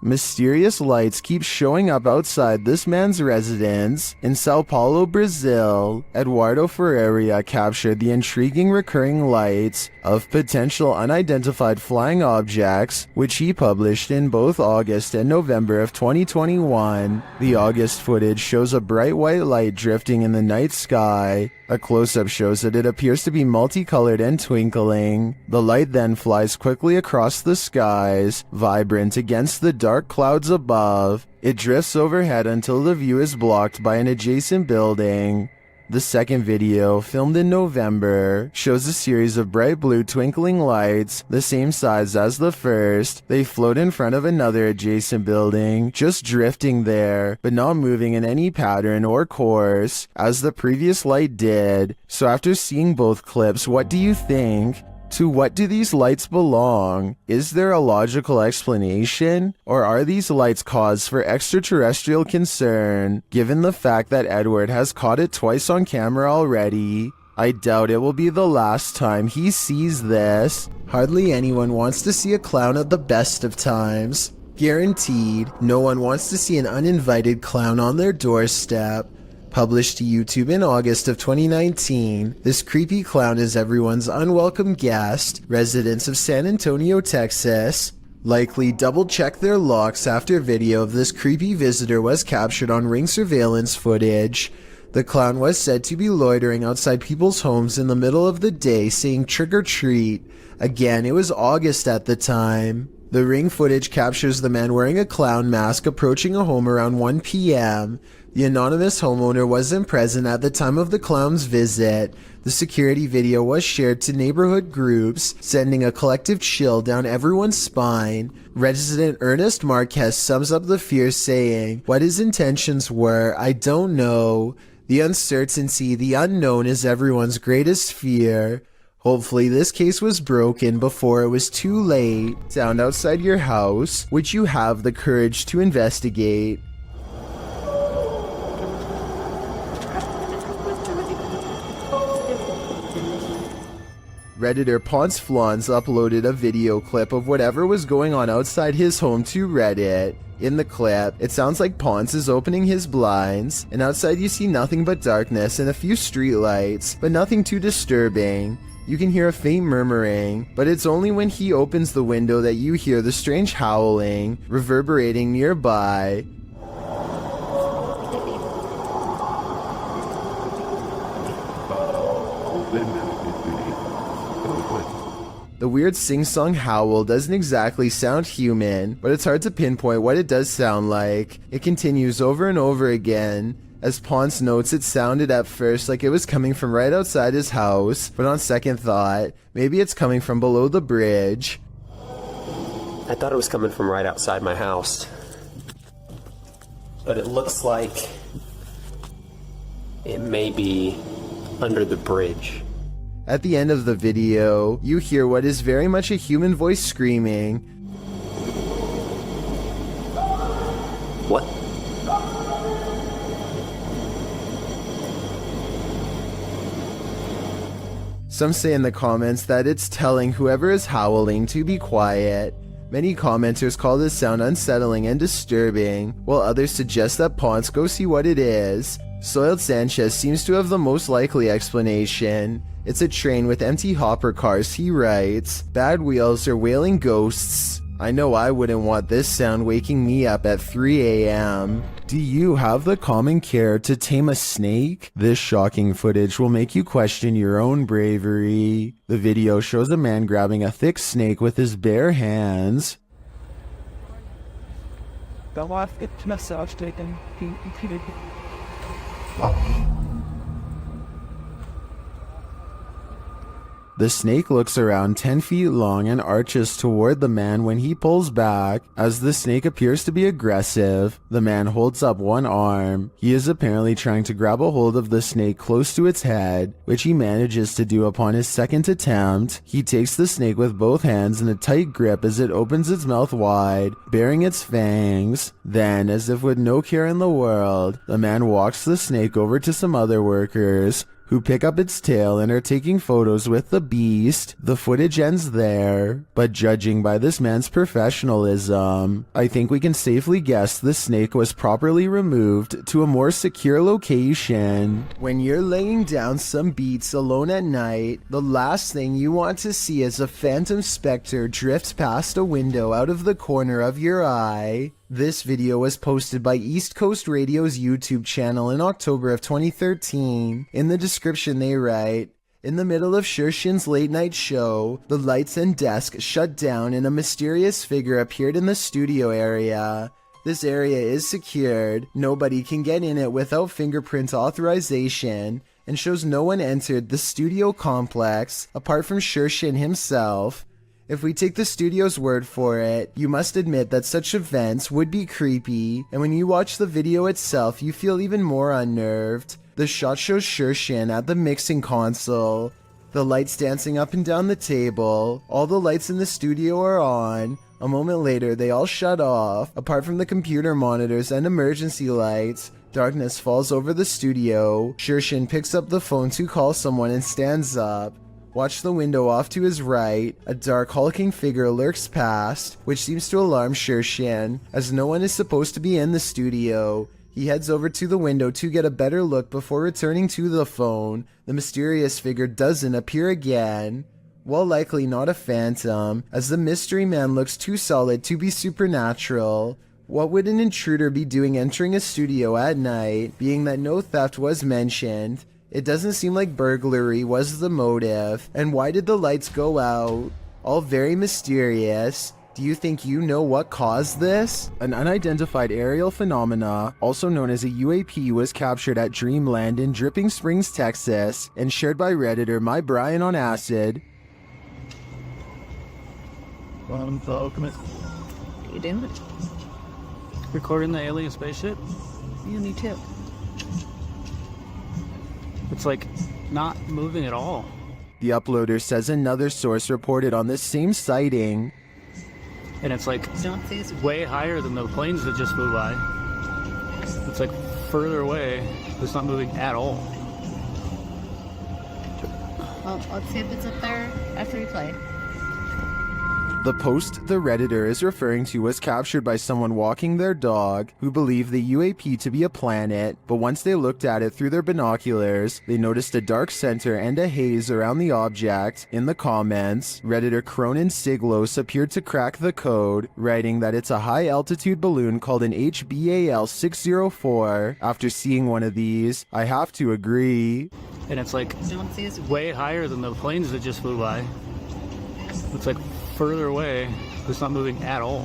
Mysterious lights keep showing up outside this man's residence. In Sao Paulo, Brazil, Eduardo Ferreira captured the intriguing recurring lights of potential unidentified flying objects, which he published in both August and November of 2021. The August footage shows a bright white light drifting in the night sky. A close-up shows that it appears to be multicolored and twinkling. The light then flies quickly across the skies, vibrant against the dark clouds above. It drifts overhead until the view is blocked by an adjacent building. The second video, filmed in November, shows a series of bright blue twinkling lights, the same size as the first. They float in front of another adjacent building, just drifting there, but not moving in any pattern or course, as the previous light did. So after seeing both clips, what do you think? To what do these lights belong? Is there a logical explanation? Or are these lights cause for extraterrestrial concern, given the fact that Edward has caught it twice on camera already? I doubt it will be the last time he sees this. Hardly anyone wants to see a clown at the best of times. Guaranteed, no one wants to see an uninvited clown on their doorstep. Published to YouTube in August of 2019, this creepy clown is everyone's unwelcome guest, residents of San Antonio, Texas. Likely double-check their locks after video of this creepy visitor was captured on Ring surveillance footage. The clown was said to be loitering outside people's homes in the middle of the day saying trick or treat. Again, it was August at the time. The Ring footage captures the man wearing a clown mask approaching a home around 1 p.m. The anonymous homeowner wasn't present at the time of the clown's visit. The security video was shared to neighborhood groups, sending a collective chill down everyone's spine. Resident Ernest Marquez sums up the fear saying, "What his intentions were, I don't know. The uncertainty, the unknown is everyone's greatest fear." Hopefully this case was broken before it was too late. Sound outside your house, would you have the courage to investigate? Redditor Ponce Flans uploaded a video clip of whatever was going on outside his home to Reddit. In the clip, it sounds like Ponce is opening his blinds, and outside you see nothing but darkness and a few streetlights, but nothing too disturbing. You can hear a faint murmuring, but it's only when he opens the window that you hear the strange howling reverberating nearby. The weird sing-song howl doesn't exactly sound human, but it's hard to pinpoint what it does sound like. It continues over and over again. As Ponce notes, it sounded at first like it was coming from right outside his house, but on second thought, maybe it's coming from below the bridge. I thought it was coming from right outside my house, but it looks like it may be under the bridge. At the end of the video, you hear what is very much a human voice screaming. What? Some say in the comments that it's telling whoever is howling to be quiet. Many commenters call this sound unsettling and disturbing, while others suggest that Ponce go see what it is. Soiled Sanchez seems to have the most likely explanation. It's a train with empty hopper cars, he writes. Bad wheels or wailing ghosts. I know I wouldn't want this sound waking me up at 3 a.m. Do you have the common care to tame a snake? This shocking footage will make you question your own bravery. The video shows a man grabbing a thick snake with his bare hands. The snake looks around 10 feet long and arches toward the man when he pulls back. As the snake appears to be aggressive, the man holds up one arm. He is apparently trying to grab a hold of the snake close to its head, which he manages to do upon his second attempt. He takes the snake with both hands in a tight grip as it opens its mouth wide, baring its fangs. Then, as if with no care in the world, the man walks the snake over to some other workers. who pick up its tail and are taking photos with the beast. The footage ends there, but judging by this man's professionalism, I think we can safely guess the snake was properly removed to a more secure location. When you're laying down some beats alone at night, the last thing you want to see is a phantom specter drift past a window out of the corner of your eye. This video was posted by East Coast Radio's YouTube channel in October of 2013. In the description they write, "In the middle of Shershin's late night show, the lights and desk shut down and a mysterious figure appeared in the studio area. This area is secured, nobody can get in it without fingerprint authorization, and shows no one entered the studio complex apart from Shershin himself. If we take the studio's word for it, you must admit that such events would be creepy, and when you watch the video itself, you feel even more unnerved. The shot shows Shershin at the mixing console, the lights dancing up and down the table. All the lights in the studio are on. A moment later, they all shut off, apart from the computer monitors and emergency lights. Darkness falls over the studio. Shershin picks up the phone to call someone and stands up. Watch the window off to his right. A dark hulking figure lurks past, which seems to alarm Shershin, as no one is supposed to be in the studio. He heads over to the window to get a better look before returning to the phone. The mysterious figure doesn't appear again. While likely not a phantom, as the mystery man looks too solid to be supernatural. What would an intruder be doing entering a studio at night, being that no theft was mentioned? It doesn't seem like burglary was the motive, and why did the lights go out? All very mysterious. Do you think you know what caused this? An unidentified aerial phenomena, also known as a UAP, was captured at Dreamland in Dripping Springs, Texas, and shared by Redditor My Brian on Acid. Come on. You doing? Recording the alien spaceship? You need to. It's like not moving at all. The uploader says another source reported on this same sighting. And it's like Don't see us. way higher than the planes that just flew by. It's like further away. It's not moving at all. Well, let's see if it's up there after we play. The post the Redditor is referring to was captured by someone walking their dog who believed the UAP to be a planet, but once they looked at it through their binoculars, they noticed a dark center and a haze around the object. In the comments, Redditor Cronin Siglos appeared to crack the code, writing that it's a high-altitude balloon called an HBAL 604. After seeing one of these, I have to agree. And it's like Don't see us. way higher than the planes that just flew by. It's like further away. It's not moving at all.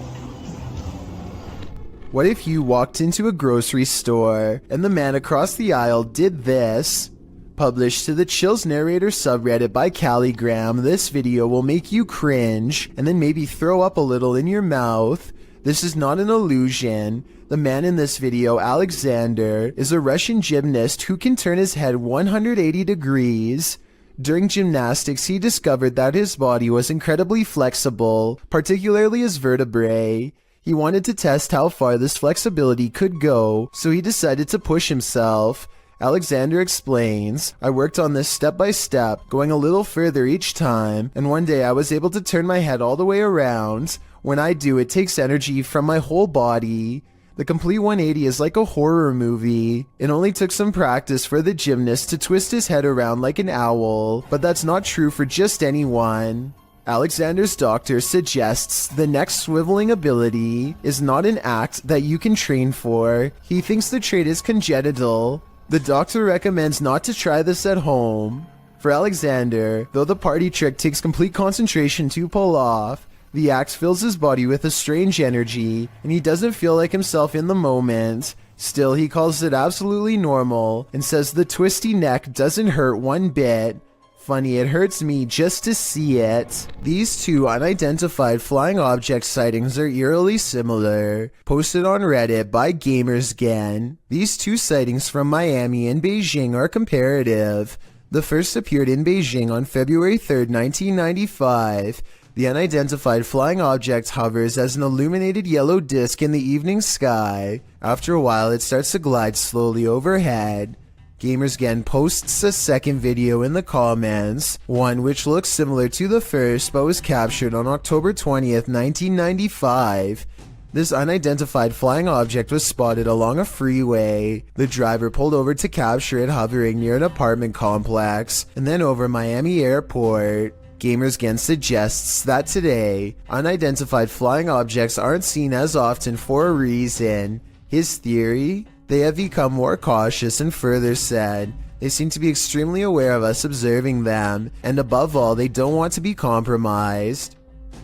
What if you walked into a grocery store and the man across the aisle did this? Published to the Chills Narrator subreddit by Calligram, this video will make you cringe and then maybe throw up a little in your mouth. This is not an illusion. The man in this video, Alexander, is a Russian gymnast who can turn his head 180 degrees. During gymnastics, he discovered that his body was incredibly flexible, particularly his vertebrae. He wanted to test how far this flexibility could go, so he decided to push himself. Alexander explains, "I worked on this step by step, going a little further each time, and one day I was able to turn my head all the way around. When I do, it takes energy from my whole body." The complete 180 is like a horror movie. It only took some practice for the gymnast to twist his head around like an owl, but that's not true for just anyone. Alexander's doctor suggests the next swiveling ability is not an act that you can train for. He thinks the trait is congenital. The doctor recommends not to try this at home. For Alexander, though the party trick takes complete concentration to pull off, the act fills his body with a strange energy, and he doesn't feel like himself in the moment. Still, he calls it absolutely normal, and says the twisty neck doesn't hurt one bit. Funny, it hurts me just to see it. These two unidentified flying object sightings are eerily similar. Posted on Reddit by GamersGen. These two sightings from Miami and Beijing are comparative. The first appeared in Beijing on February 3rd, 1995. The unidentified flying object hovers as an illuminated yellow disc in the evening sky. After a while, it starts to glide slowly overhead. Gamersgen posts a second video in the comments, one which looks similar to the first but was captured on October 20th, 1995. This unidentified flying object was spotted along a freeway. The driver pulled over to capture it hovering near an apartment complex and then over Miami Airport. Gamersgen suggests that today, unidentified flying objects aren't seen as often for a reason. His theory? They have become more cautious, and further said, they seem to be extremely aware of us observing them, and above all, they don't want to be compromised.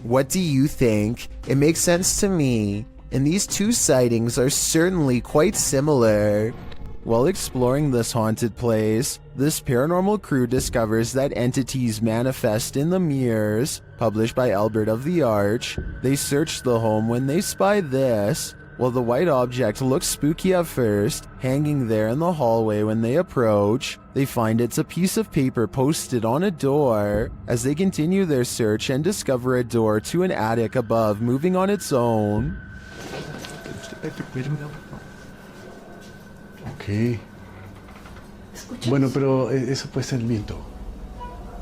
What do you think? It makes sense to me, and these two sightings are certainly quite similar. While exploring this haunted place, this paranormal crew discovers that entities manifest in the mirrors, published by Albert of the Arch. They search the home when they spy this. While the white object looks spooky at first, hanging there in the hallway when they approach, they find it's a piece of paper posted on a door. As they continue their search and discover a door to an attic above moving on its own. Ok. Bueno, pero eso puede ser el viento.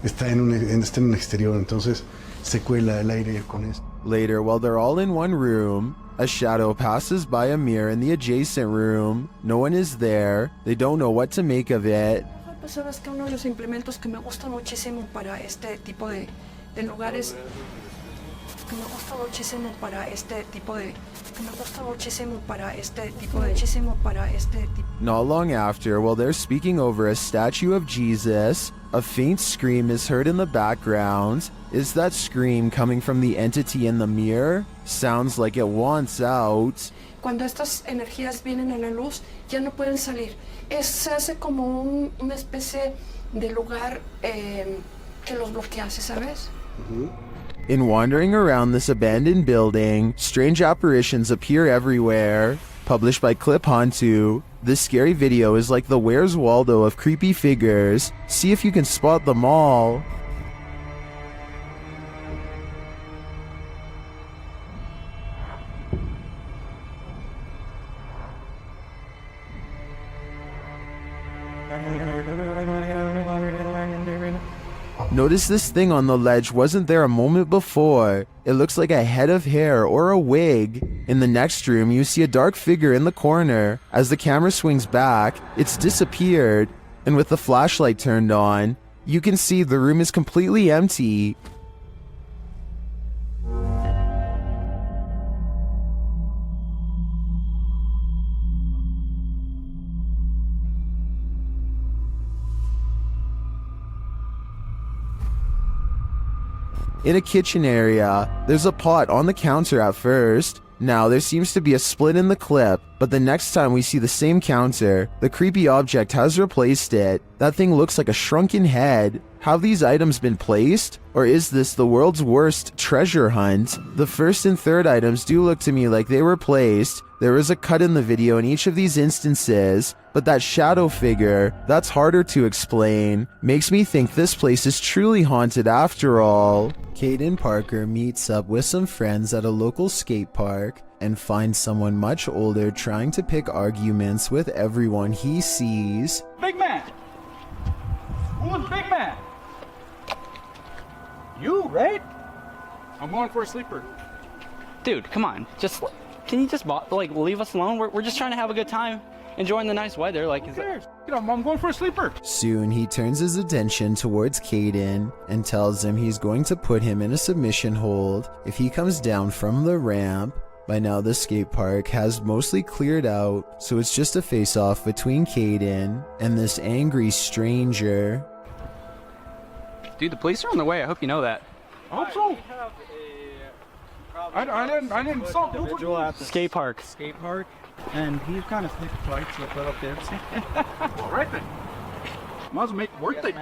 Está en un exterior, entonces se cuela el aire con eso. Later, while they're all in one room, a shadow passes by a mirror in the adjacent room. No one is there. They don't know what to make of it. Pues sabes que uno de los implementos que me gusta muchísimo para este tipo de lugares, que me gusta muchísimo para este tipo de, Not long after, while they're speaking over a statue of Jesus, a faint scream is heard in the background. Is that scream coming from the entity in the mirror? Sounds like it wants out. Cuando estas energías vienen a la luz, ya no pueden salir. Se hace como una especie de lugar que los bloquea, ¿sabes? In wandering around this abandoned building, strange apparitions appear everywhere. Published by Clip Hantu, this scary video is like the Where's Waldo of creepy figures. See if you can spot them all. Notice this thing on the ledge wasn't there a moment before. It looks like a head of hair or a wig. In the next room, you see a dark figure in the corner. As the camera swings back, it's disappeared. And with the flashlight turned on, you can see the room is completely empty. In a kitchen area, there's a pot on the counter at first. Now there seems to be a split in the clip, but the next time we see the same counter, the creepy object has replaced it. That thing looks like a shrunken head. Have these items been placed? Or is this the world's worst treasure hunt? The first and third items do look to me like they were placed. There is a cut in the video in each of these instances, but that shadow figure, that's harder to explain. Makes me think this place is truly haunted after all. Caden Parker meets up with some friends at a local skate park and finds someone much older trying to pick arguments with everyone he sees. Big man! Who's big man? You, right? I'm going for a sleeper. Dude, come on. Can you just leave us alone? We're just trying to have a good time, enjoying the nice weather. Like, I'm going for a sleeper. Soon he turns his attention towards Caden and tells him he's going to put him in a submission hold if he comes down from the ramp. By now the skate park has mostly cleared out, so it's just a face-off between Caden and this angry stranger. dude, the police are on the way. I hope you know that. I hope so. I didn't stop the Individual at the skate park. and he's kind of sneak fights with little kids. All right then. Might as well make it worth it.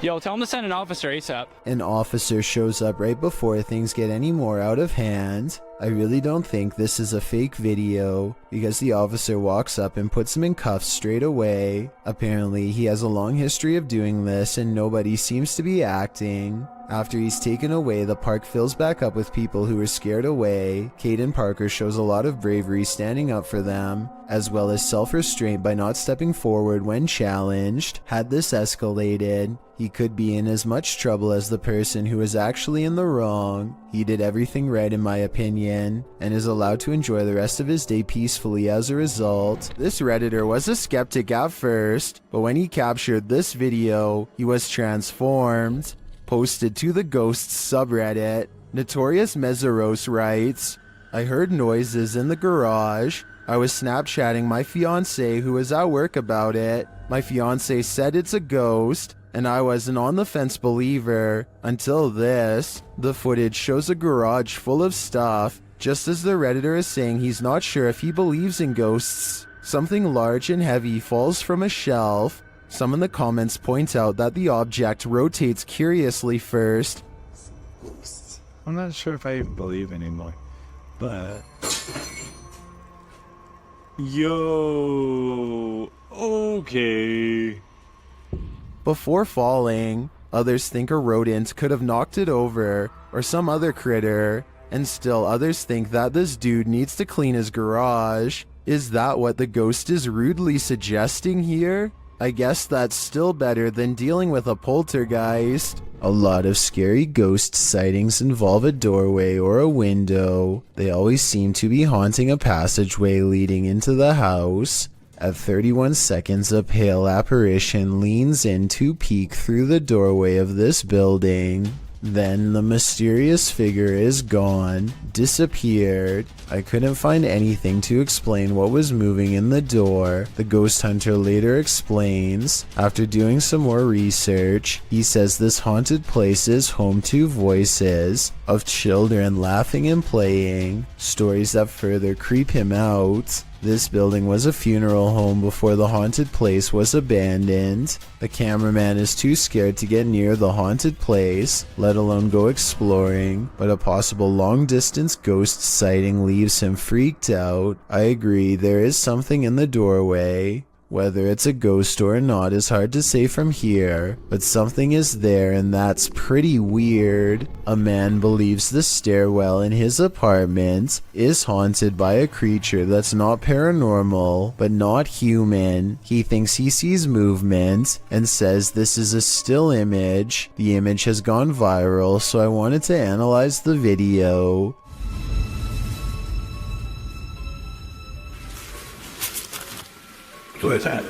Yo, tell him to send an officer ASAP. An officer shows up right before things get any more out of hand. I really don't think this is a fake video, because the officer walks up and puts him in cuffs straight away. Apparently, he has a long history of doing this and nobody seems to be acting. After he's taken away, the park fills back up with people who were scared away. Caden Parker shows a lot of bravery standing up for them, as well as self-restraint by not stepping forward when challenged. Had this escalated, he could be in as much trouble as the person who is actually in the wrong. He did everything right in my opinion, and is allowed to enjoy the rest of his day peacefully as a result. This Redditor was a skeptic at first, but when he captured this video, he was transformed. Posted to the Ghosts subreddit, Notorious Meseros writes, I heard noises in the garage. I was Snapchatting my fiance who was at work about it. My fiance said it's a ghost, and I was an on-the-fence believer until this. The footage shows a garage full of stuff, just as the Redditor is saying he's not sure if he believes in ghosts. Something large and heavy falls from a shelf. Some in the comments point out that the object rotates curiously first. I'm not sure if I believe anymore, but... Yo... Okay... Before falling, others think a rodent could have knocked it over, or some other critter, and still others think that this dude needs to clean his garage. Is that what the ghost is rudely suggesting here? I guess that's still better than dealing with a poltergeist. A lot of scary ghost sightings involve a doorway or a window. They always seem to be haunting a passageway leading into the house. At 31 seconds, a pale apparition leans in to peek through the doorway of this building. Then the mysterious figure is gone, disappeared. I couldn't find anything to explain what was moving in the door. The ghost hunter later explains, after doing some more research, he says this haunted place is home to voices of children laughing and playing, stories that further creep him out. This building was a funeral home before the haunted place was abandoned. The cameraman is too scared to get near the haunted place, let alone go exploring, but a possible long-distance ghost sighting leaves him freaked out. I agree, there is something in the doorway. Whether it's a ghost or not is hard to say from here, but something is there and that's pretty weird. A man believes the stairwell in his apartment is haunted by a creature that's not paranormal, but not human. He thinks he sees movement and says this is a still image. The image has gone viral, so I wanted to analyze the video. What is that?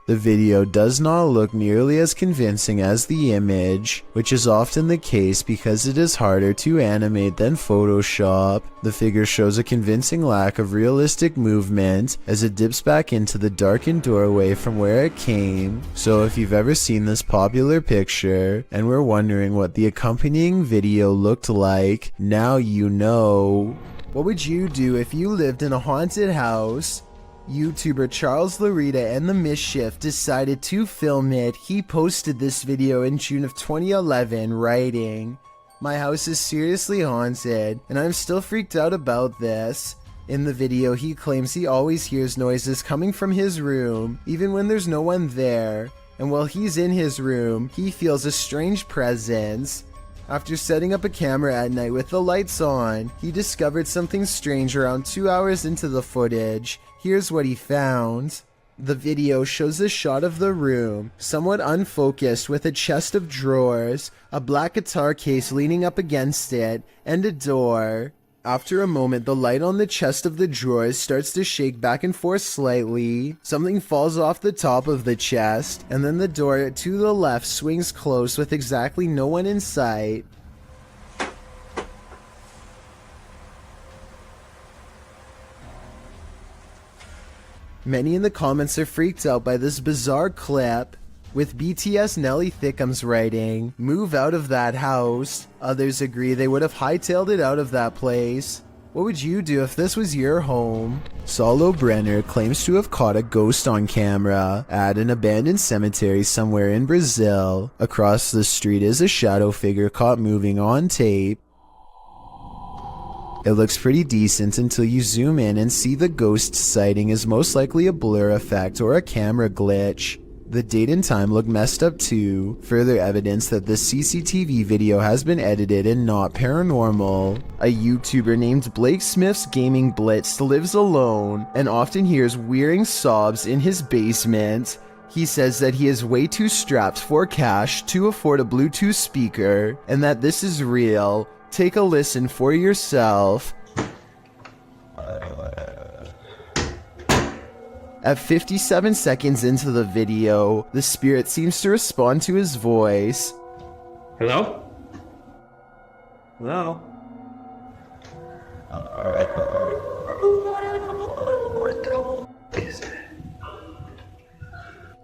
The video does not look nearly as convincing as the image, which is often the case because it is harder to animate than Photoshop. The figure shows a convincing lack of realistic movement as it dips back into the darkened doorway from where it came. So if you've ever seen this popular picture and were wondering what the accompanying video looked like, now you know. What would you do if you lived in a haunted house? YouTuber Charles Larita and the Mischief decided to film it. He posted this video in June of 2011, writing, "My house is seriously haunted, and I'm still freaked out about this." In the video, he claims he always hears noises coming from his room, even when there's no one there. And while he's in his room, he feels a strange presence. After setting up a camera at night with the lights on, he discovered something strange around 2 hours into the footage. Here's what he found. The video shows a shot of the room, somewhat unfocused, with a chest of drawers, a black guitar case leaning up against it, and a door. After a moment, the light on the chest of the drawers starts to shake back and forth slightly. Something falls off the top of the chest, and then the door to the left swings close with exactly no one in sight. Many in the comments are freaked out by this bizarre clip, with BTS Nelly Thickums writing, "Move out of that house." Others agree they would have hightailed it out of that place. What would you do if this was your home? Saulo Brenner claims to have caught a ghost on camera at an abandoned cemetery somewhere in Brazil. Across the street is a shadow figure caught moving on tape. It looks pretty decent until you zoom in and see the ghost sighting is most likely a blur effect or a camera glitch. The date and time look messed up too, further evidence that the CCTV video has been edited and not paranormal. A YouTuber named Blake Smith's Gaming Blitz lives alone and often hears wearing sobs in his basement. He says that he is way too strapped for cash to afford a Bluetooth speaker and that this is real. Take a listen for yourself. At 57 seconds into the video, the spirit seems to respond to his voice. Hello? Hello?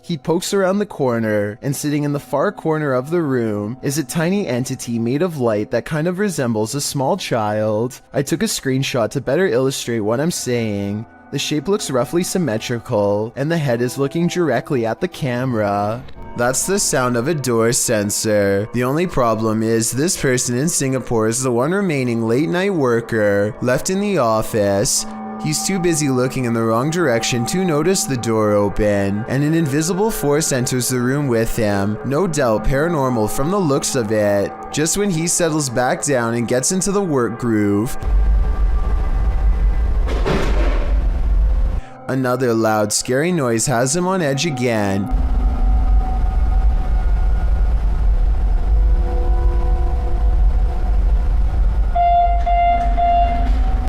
He pokes around the corner, and sitting in the far corner of the room is a tiny entity made of light that kind of resembles a small child. I took a screenshot to better illustrate what I'm saying. The shape looks roughly symmetrical, and the head is looking directly at the camera. That's the sound of a door sensor. The only problem is this person in Singapore is the one remaining late night worker left in the office. He's too busy looking in the wrong direction to notice the door open, and an invisible force enters the room with him. No doubt paranormal from the looks of it. Just when he settles back down and gets into the work groove, another loud, scary noise has him on edge again.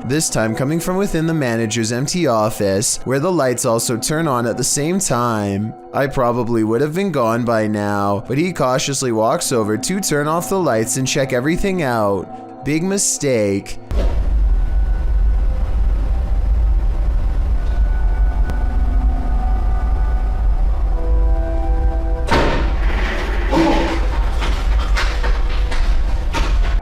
This time coming from within the manager's empty office, where the lights also turn on at the same time. I probably would have been gone by now, but he cautiously walks over to turn off the lights and check everything out. Big mistake.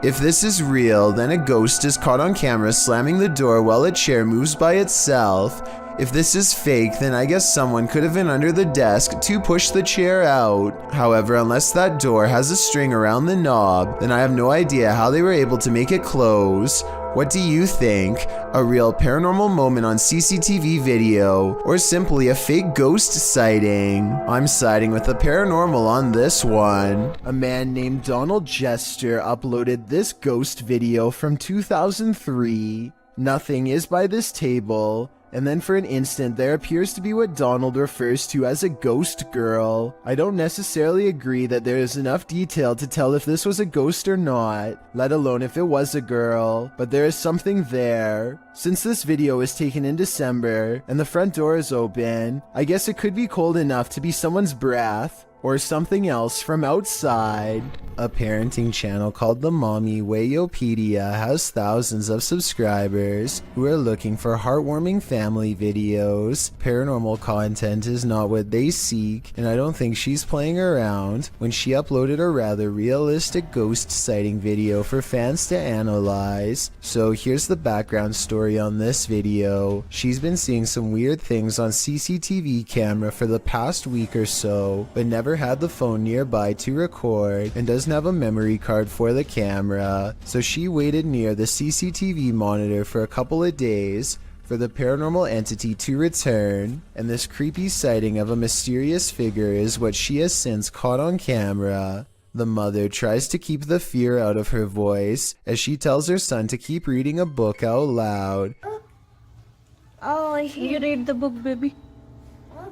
If this is real, then a ghost is caught on camera slamming the door while a chair moves by itself. If this is fake, then I guess someone could have been under the desk to push the chair out. However, unless that door has a string around the knob, then I have no idea how they were able to make it close. What do you think? A real paranormal moment on CCTV video, or simply a fake ghost sighting? I'm siding with the paranormal on this one. A man named Donald Jester uploaded this ghost video from 2003. Nothing is by this table. And then for an instant there appears to be what Donald refers to as a ghost girl. I don't necessarily agree that there is enough detail to tell if this was a ghost or not, let alone if it was a girl, but there is something there. Since this video was taken in December and the front door is open, I guess it could be cold enough to be someone's breath, or something else from outside. A parenting channel called the Mommy Wayopedia has thousands of subscribers who are looking for heartwarming family videos. Paranormal content is not what they seek, and I don't think she's playing around when she uploaded a rather realistic ghost sighting video for fans to analyze. So here's the background story on this video. She's been seeing some weird things on CCTV camera for the past week or so, but never had the phone nearby to record and doesn't have a memory card for the camera, so she waited near the CCTV monitor for a couple of days for the paranormal entity to return, and this creepy sighting of a mysterious figure is what she has since caught on camera. The mother tries to keep the fear out of her voice as she tells her son to keep reading a book out loud. Oh, you read the book, baby.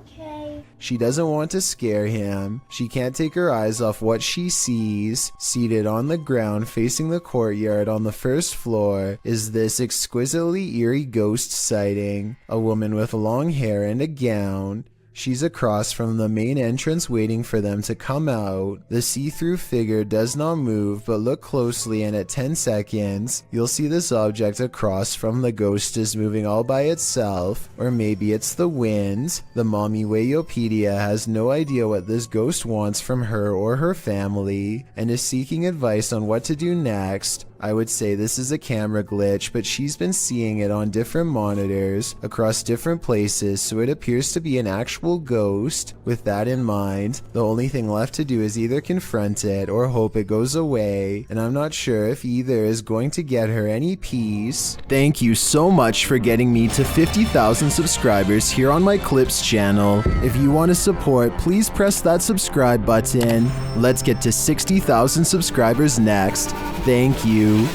Okay. She doesn't want to scare him. She can't take her eyes off what she sees. Seated on the ground facing the courtyard on the first floor is this exquisitely eerie ghost sighting. A woman with long hair and a gown. She's across from the main entrance waiting for them to come out. The see-through figure does not move, but look closely and at 10 seconds, you'll see this object across from the ghost is moving all by itself, or maybe it's the wind. The Mommy Wayopedia has no idea what this ghost wants from her or her family, and is seeking advice on what to do next. I would say this is a camera glitch, but she's been seeing it on different monitors across different places, so it appears to be an actual ghost. With that in mind, the only thing left to do is either confront it or hope it goes away, and I'm not sure if either is going to get her any peace. Thank you so much for getting me to 50,000 subscribers here on my Clips channel. If you want to support, please press that subscribe button. Let's get to 60,000 subscribers next. Thank you.